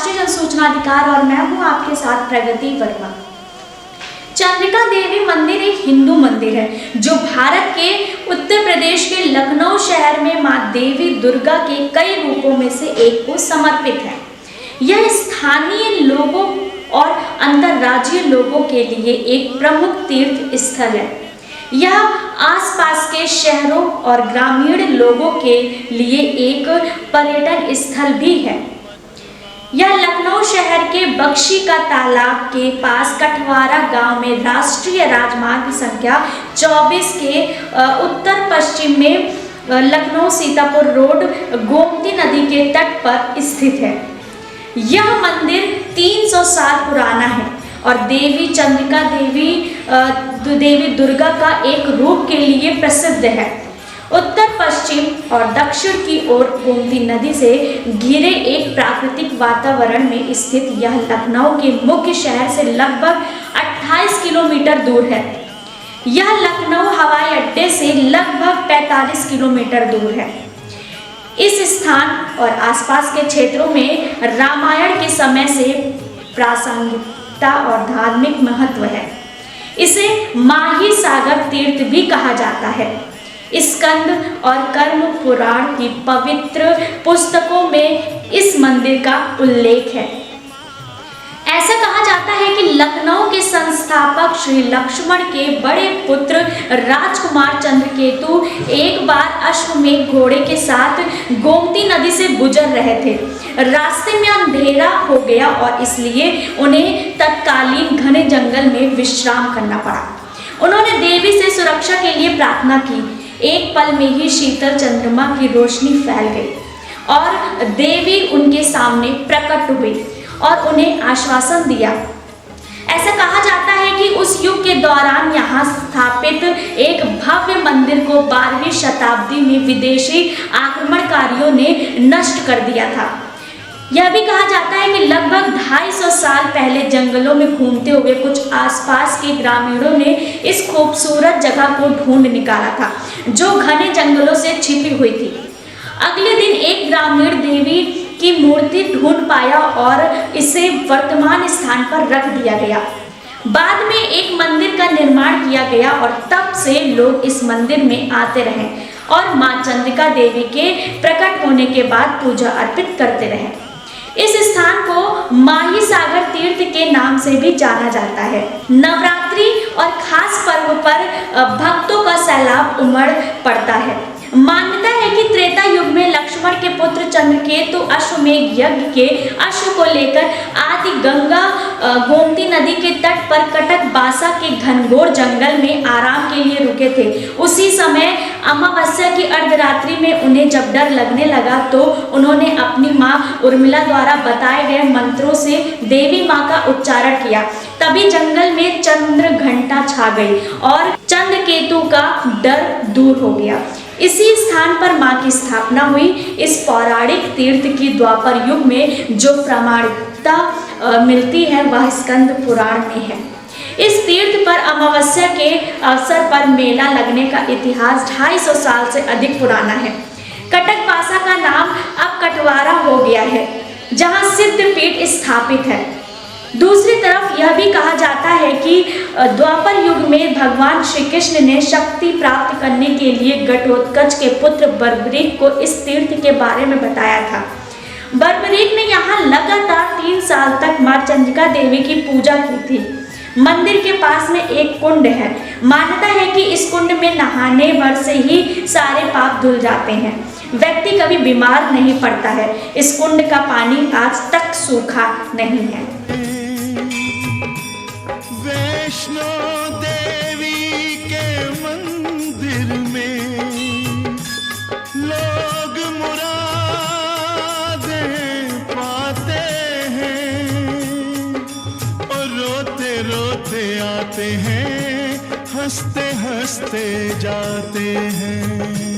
राष्ट्रीय जन सूचना अधिकार और मैं हूं आपके साथ प्रगति वर्मा। चंद्रिका देवी मंदिर एक हिंदू मंदिर है जो भारत के उत्तर प्रदेश के लखनऊ शहर में मां देवी दुर्गा के कई रूपों में से एक को समर्पित है। यह स्थानीय लोगों और अंतर्राज्यीय लोगों के लिए एक प्रमुख तीर्थ स्थल है। यह आसपास के शहरों और ग्रामीण लोगों के लिए एक पर्यटन स्थल भी है। यह लखनऊ शहर के बख्शी का तालाब के पास कठवारा गांव में राष्ट्रीय राजमार्ग संख्या 24 के उत्तर पश्चिम में लखनऊ सीतापुर रोड गोमती नदी के तट पर स्थित है। यह मंदिर 300 साल पुराना है और देवी चंद्रिका देवी दुर्गा का एक रूप के लिए प्रसिद्ध है। उत्तर पश्चिम और दक्षिण की ओर गोमती नदी से घिरे एक प्राकृतिक वातावरण में स्थित यह लखनऊ के मुख्य शहर से लगभग 28 किलोमीटर दूर है। यह लखनऊ हवाई अड्डे से लगभग 45 किलोमीटर दूर है। इस स्थान और आसपास के क्षेत्रों में रामायण के समय से प्रासंगिकता और धार्मिक महत्व है। इसे माही सागर तीर्थ भी कहा जाता है। स्कंद और कर्म पुराण की पवित्र पुस्तकों में इस मंदिर का उल्लेख है। ऐसा कहा जाता है कि लखनऊ के संस्थापक श्री लक्ष्मण के बड़े पुत्र राजकुमार चंद्रकेतु एक बार अश्वमेध घोड़े के साथ गोमती नदी से गुजर रहे थे। रास्ते में अंधेरा हो गया और इसलिए उन्हें तत्कालीन घने जंगल में विश्राम करना पड़ा। उन्होंने देवी से सुरक्षा के लिए प्रार्थना की। एक पल में ही शीतल चंद्रमा की रोशनी फैल गई और देवी उनके सामने प्रकट हुई और उन्हें आश्वासन दिया। ऐसा कहा जाता है कि उस युग के दौरान यहाँ स्थापित एक भव्य मंदिर को 12वीं शताब्दी में विदेशी आक्रमणकारियों ने नष्ट कर दिया था। यह भी कहा जाता है कि लगभग 250 साल पहले जंगलों में घूमते हुए कुछ आसपास के ग्रामीणों ने इस खूबसूरत जगह को ढूंढ निकाला था जो घने जंगलों से छिपी हुई थी। अगले दिन एक ग्रामीण देवी की मूर्ति ढूंढ पाया और इसे वर्तमान स्थान पर रख दिया गया। बाद में एक मंदिर का निर्माण किया गया और तब से लोग इस मंदिर में आते रहे और मां चंद्रिका देवी के प्रकट होने के बाद पूजा अर्पित करते रहे। इस स्थान को माही सागर तीर्थ के नाम से भी जाना जाता है। नवरात्रि और खास पर्व पर भक्तों का सैलाब उमड़ पड़ता है। मान्यता है कि त्रेता युग में लक्ष्मण के पुत्र चंद्रकेतु अश्वमेध यज्ञ के अश्व को लेकर आदि गंगा गोमती नदी के तट पर कटक बासा के घनघोर जंगल में आराम के लिए रुके थे। उसी समय अमावस्या की अर्धरात्रि में उन्हें जब डर लगने लगा तो उन्होंने अपनी मां उर्मिला द्वारा बताए गए मंत्रों से देवी मां का उच्चारण किया। तभी जंगल में चंद्र घंटा छा गई और चंद्रकेतु का डर दूर हो गया। इसी स्थान पर मां की स्थापना हुई। इस पौराणिक तीर्थ की द्वापर युग में जो प्रामाणिकता मिलती है वह स्कंद पुराण में है। इस तीर्थ पर अमावस्या के अवसर पर मेला लगने का इतिहास 250 साल से अधिक पुराना है। कटक बासा का नाम अब कटवारा हो गया है जहां सिद्ध पीठ स्थापित है। दूसरी तरफ यह भी कहा जाता है कि द्वापर युग में भगवान श्री कृष्ण ने शक्ति प्राप्त करने के लिए घटोत्कच के पुत्र बर्बरीक को इस तीर्थ के बारे में बताया था। बर्बरीक ने यहाँ लगातार 3 साल तक मां चंद्रिका देवी की पूजा की थी। मंदिर के पास में एक कुंड है। मान्यता है कि इस कुंड में नहाने भर से ही सारे पाप धुल जाते हैं। व्यक्ति कभी बीमार नहीं पड़ता है। इस कुंड का पानी आज तक सूखा नहीं है। वैष्णो देवी के मंदिर में लोग मुरादें पाते हैं और रोते रोते आते हैं, हंसते हंसते जाते हैं।